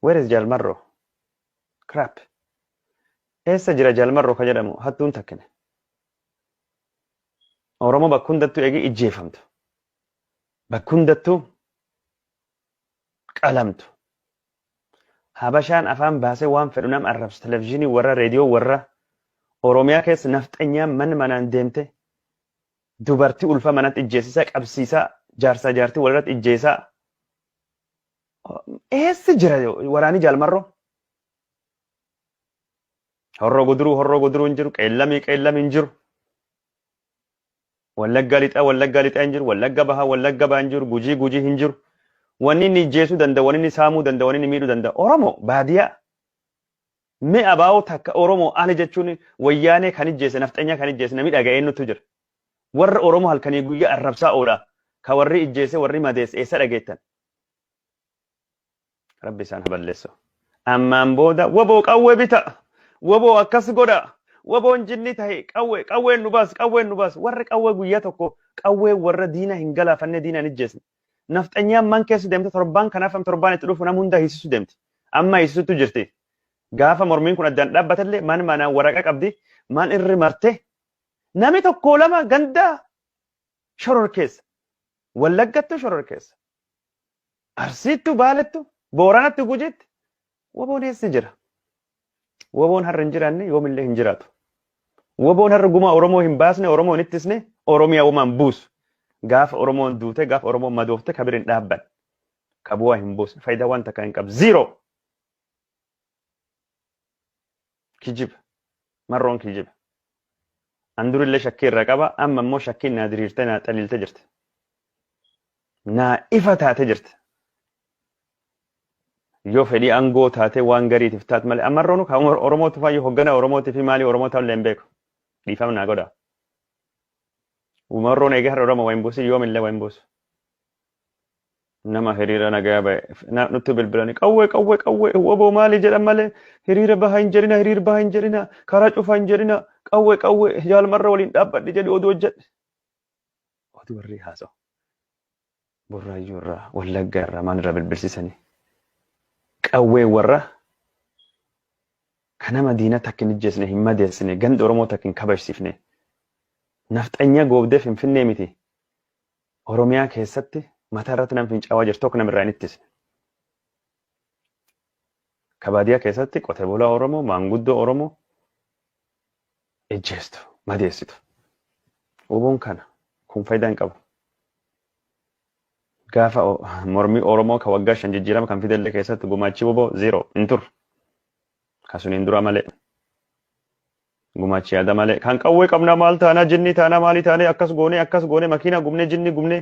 Where is Jalmarro? Crap. Eessa jira Jalmarro ka jedhamu hattuun takkine. Oromoo bakka hundattuu eegi ijjeefamtu. Bakka hundattuu qalamtu. Habashaan afaan baasee waan fedhu nam arrabsu televizyiinii warra reediyoo warra Oromiyaa keessa nafxanyaa manaan deemte dubartii ulfa manatti ijjeessisaa qabsiisaa jaarsaa jaartii walirratti ijjeessaa. Eessa jira waraani Jalmarro? Horroo guduruu hin jiru. Qeellamii hin jiru. Wallagga lixaa hin jiru. Wallagga bahaa hin jiru. Gujii hin jiru. Wanni inni ijjeesuu danda'a, wanni inni saamuu danda'a, wanni inni miidhuu danda'a. Oromoo baadiyaa. Mee abaa'oo takka Oromoo ali jechuun wayyaanee kan ijjeesse nafxanyaa kan ijjeesse namni dhaga'ee nutti jira. Warra Oromoo halkanii guyyaa arrabsaa oolaa. Ka warri ijjeesse warri madeesse eessa dhageettan? Rabbi isaan balleessu. Ammaan booda waboo qawwee bita. Waboo akkas godha. Waboon jinni tahe qawween nu baas. Warri qawwee guyyaa tokko qawwee warra diina hin galaafanne diinaan ijjeesne. Nafxanyaan man keessa deemte torbaan kanaaf torbaan itti dhufu nama hunda hiisisu deemti. Amma hiisisutu jirti. Gaafa mormiin kun addaan dhaabbatallee man manaan waraqa qabdi. Man irri marte. Nami tokko lama gandaa shoror keessa. Wallaggattu shoror keessa. Arsiittu baalettu. Booranatti gujitti. Waboon eessa jira? Waboon har'a hin jiraanne yoomillee hin jiraatu. Waboon har'a gumaa Oromoo hin baasne Oromoo hin ittisne Oromiyaa uumaan buusu. Gaafa Oromoon duute gaafa Oromoon madoofte kabir hin dhaabban. Kabu'aa hin buusne faayidaa waan takka hin qabu. Zero. Kijiba. Marroon kijiba. Andurillee shakkii irra qaba amma immoo shakkiin naa diriirtee naa xaliiltee jirti. Naa ifa taatee jirti. Yoo fedhii aangoo taatee waan gariitiif taate malee amarroonu kan Oromootu fayyuu hoggana Oromootii fi maalii Oromoo ta'uu hin beeku. Dhiifama naa godha. Umarroon egaa har'a Oromoo wayin buusi yoomillee wayin buusu. Nama hiriira nagaa ba'e nutti bilbilanii qawwee waboo maalii jedhan malee hiriira bahaa hin jedhina karaa cufaa hin jedhina qawwee Jalmarra waliin dhaabbadhi jedhi oduu hojjedhe. Oduu warri haasa'u. Burraayyuu irraa Wallaggaa irraa maalirraa bilbilsiisanii. Qawwee warra kan nama diina takka hin ijjeesne hin madeessine ganda Oromoo takka hin kabajsiifne nafxanya goobdee Finfinnee miti Oromiyaa keessatti mataa irratti nam fincaawaa jirtu tokko namirraa hin ittisne. Kabaadiyaa keessatti qotee bulaa Oromoo maanguddoo Oromoo ijjeestu madeessitu. Waboon kana kun faayidaa hin qabu. Gaafa mormii Oromoo ka waggaa 5 jijjiirama kan fidellee keessatti gumaachi waboo 0 hin turre. Kasuniin dura malee. Gumaachi yaada malee. Kan qawwee qabnaa maal taanaa jinni taanaa maalii taanee akkas goone makiina gubnee jinni gubnee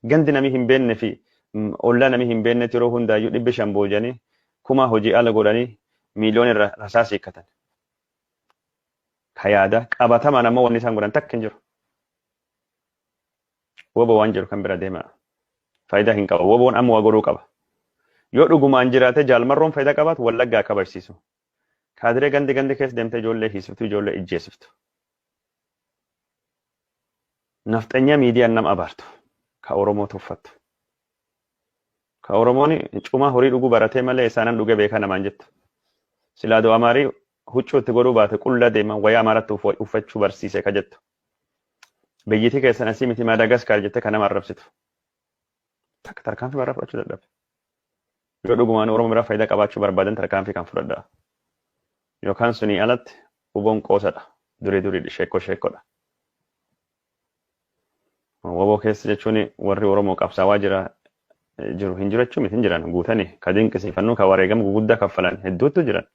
gandi namii hin beekne fi ollaa namii hin beekne yeroo hundaayyuu 500 boojanii kuma hojii ala godhanii miiliyoon irra rasaas hiikkatan. Ka yaada qabatamaan ammoo wanni isaan godhan takka hin jiru. Waboo waan jiru kan bira deemaa. Faayidaa hin qabu. Waboon amma waa godhuu qaba. Yoo dhugumaan jiraate Jalmarroon faayidaa qabaatu Wallaggaa kabajsiisu. Kaadiree gandi keessa deemtee ijoollee hiisiftu ijoollee ijjeesiftu. Nafxanyaa miidiyaan nama abaartu. Ka Oromoo tuffattu. Ka Oromoon cumaa horii dhuguu baratee malee isaanan dhuge beekaa namaan jettu. Silaadoo Amaarii huccuu itti godhuu baate qullaa deeman wayaa Amaaratti uffachuu barsiise ka jettu. Biyyitii keessan asii miti Maadaagaskar jettee kan nama arrabsitu. Tarkaanfii maraa fudhachuu dadhabe. Yoo dhugumaan Oromoo biraa faayidaa qabaachuu barbaadan tarkaanfii kan fudhadhaa. Yookaan sunii alatti huboon qoosadha. Durii sheekkoodha. Waboo keessa jechuun warri Oromoo qabsaawaa jiru hin jiru jechuun hin jiran guutanii ka dinqisiifannuu ka wareegama guguddaa kaffalan hedduutu jiran.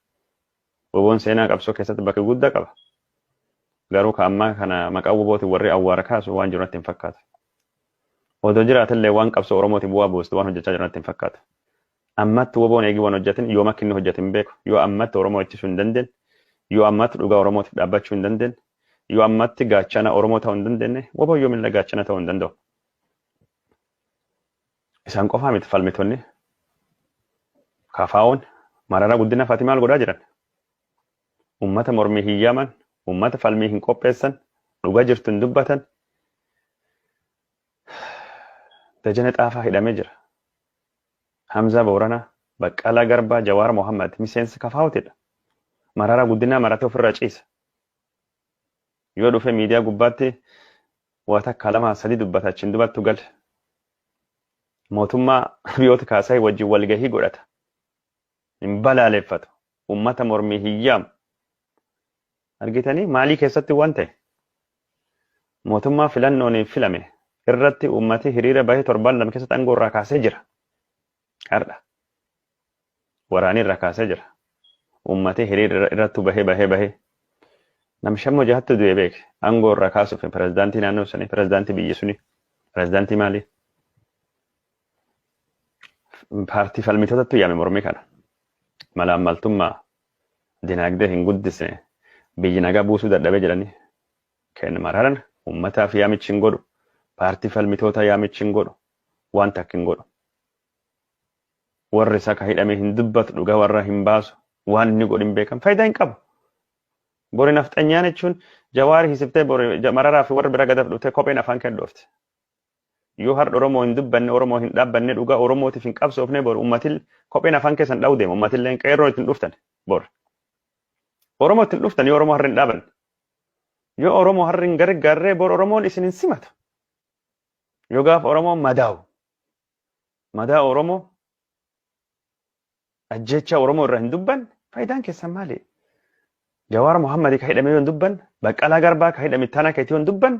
Waboon seenaa qabsoo keessatti bakka guddaa qaba. Garuu ka ammaa kana maqaa wabootiin warri awwaara kaasu waan jiru natti hin fakkaatu. Odoo jiraatillee waan qabsoo Oromooti bu'aa buustu waan hojjechaa jiran natti hin fakkaatu. Ammatti waboon eegii waan hojjetin yoo makki inni hojjetin beeku. Yoo ammatti Oromoo ittisuu hin dandeenye. Yoo ammatti dhugaa Oromootiif dhaabbachuu hin dandeenye. Yoo ammatti gaachana Oromoo ta'uu hin dandeenye. Waboon yoomillee gaachana ta'uu hin danda'u. Isaan qofaa miti falmitonni. Kaafaa'oon mararaa guddina fa'aati maal godhaa jiran. Uummata mormii hin yaaman. Uummata falmii hin qopheessan. Dhugaa jirtu hin dubbatan. Dajane Xaafaa hidhamee jira. Hamzaa Booranaa Baqqalaa Garbaa Jawaar Mohammad miseensa kafaawutedha. Mararaa guddinaa maratee ofirraa ciisa. Yoo dhufe miidiyaa gubbaatti waa takka lama sadii dubbata achiin dubattu gal. Mootummaa biyyoota kaasee wajjin walgahii godhata. Hin balaaleffatu. Uummata mormii hiyyaamu. Argitanii maalii keessatti waan ta'e? Mootummaa filannoon filame irratti uummati hiriira bahee torban lama keessatti aangoo irraa kaasee jira. Har'a. Waraanii irraa kaasee jira. Uummati hiriira irratti bahee. Nam shammo jahattu du'e beeke. Aangoo irraa kaasuuf pirezidaantii naannoo sanii, pirezidaantii biyya suni, pirezidaantii maalii? Paartii falmitootatti yaame mormii kana. Mala ammaltummaa dinagdee hin guddisne biyyi nagaa buusuu dadhabee jedhanii kenna mararan uummataaf yaamichi hin godhu. Paartii falmitoota yaamichi hin godhu. Waan takka hin godhu. Warri isaa ka hidhamee hin dubbatu dhugaa warra hin baasu. Waan inni godhu hin beekan faayidaa hin qabu. Bori nafxanyaan jechuun Jawaar hiisiftee Mararaa fi warra bira gadaaf dhuftee kopheen afaan kennuufte. Yoo har'a Oromoo hin dubbanne Oromoo hin dhaabbanne dhugaa Oromootiif hin qabsoofne bor uummatil kopheen afaan keessan dha'u deema uummatillee qeerroo ittiin dhuftan bor. Oromoo ittiin dhuftan yoo Oromoo har'a hin dhaaban. Yoo Oromoo har'a hin gargaarree bor Oromoon isin hin simatu. Yoo gaaf Oromoon madaa Oromoo ajjecha Oromoo irraa hin dubbanne faayidaan keessan maali? Jawaar Mohammad ka hidhame yoo hin dubbanne, Baqqalaa Garbaa ka hidhame Ittaanaa Keetii yoo hin dubbanne,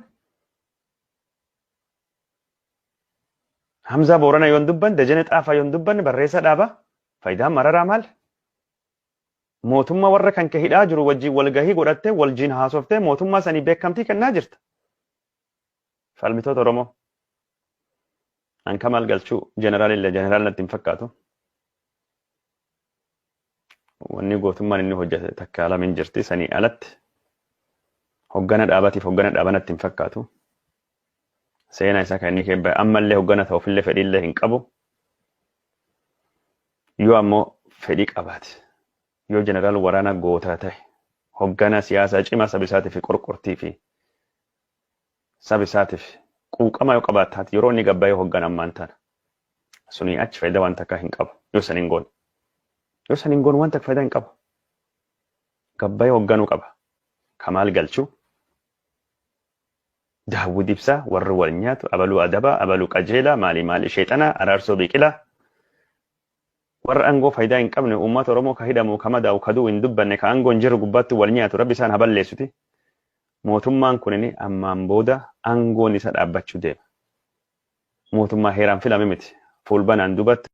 Hamzaa Booranaa yoo hin dubbanne, Dajanee Xaafaa yoo hin dubbanne, Barreessaa Dhaabaa faayidaan Mararaa maal? Mootummaa warra kan hidhaa jiru wajjin walgahii godhattee waljiin haasoftee mootummaa sanii beekamtii kennaa jirta. Falmitoota Oromoo. Anka maal galchuu jeneraalillee jeneraal natti hin fakkaatu. Wanni gootummaan inni hojjete takka lama hin jirti sanii alatti hoggana dhaabatiif hoggana dhaabanatti hin fakkaatu. Seenaa isaa kan inni keebba ammallee hoggana ta'uufillee fedhiillee hin qabu. Yoo ammoo fedhii qabaate yoo jeneraal waraanaa gootaa ta'e hoggana siyaasaa cimaa sabisaatiif qorqortii fi sabisaatiif quuqama yoo qabaataati yeroo inni gabbaa'ee hoggana ammaan tana sunii achi faayidaa waan takkaa hin qabu yoo saniin goone. Yoo saniin goon waan takka faayidaa hin qabu. Gabbaa'ee hoogganuu qaba. Kamaal galchuu. Daawwid Ibsaa warri wal nyaatu abaluu adabaa abaluu qajeelaa maali sheexanaa araarsoo biqilaa. Warra aangoo faayidaa hin qabne uummata Oromoo ka hidhamu ka madaa'u ka du'u hin dubbanne ka aangoon jiru gubbaatti wal nyaatu rabbi isaan haballeessuti. Mootummaan kunini ammaan booda aangoon isa dhaabbachuu deema. Mootummaa heeraan filame miti. Fuulbanaan dubatti.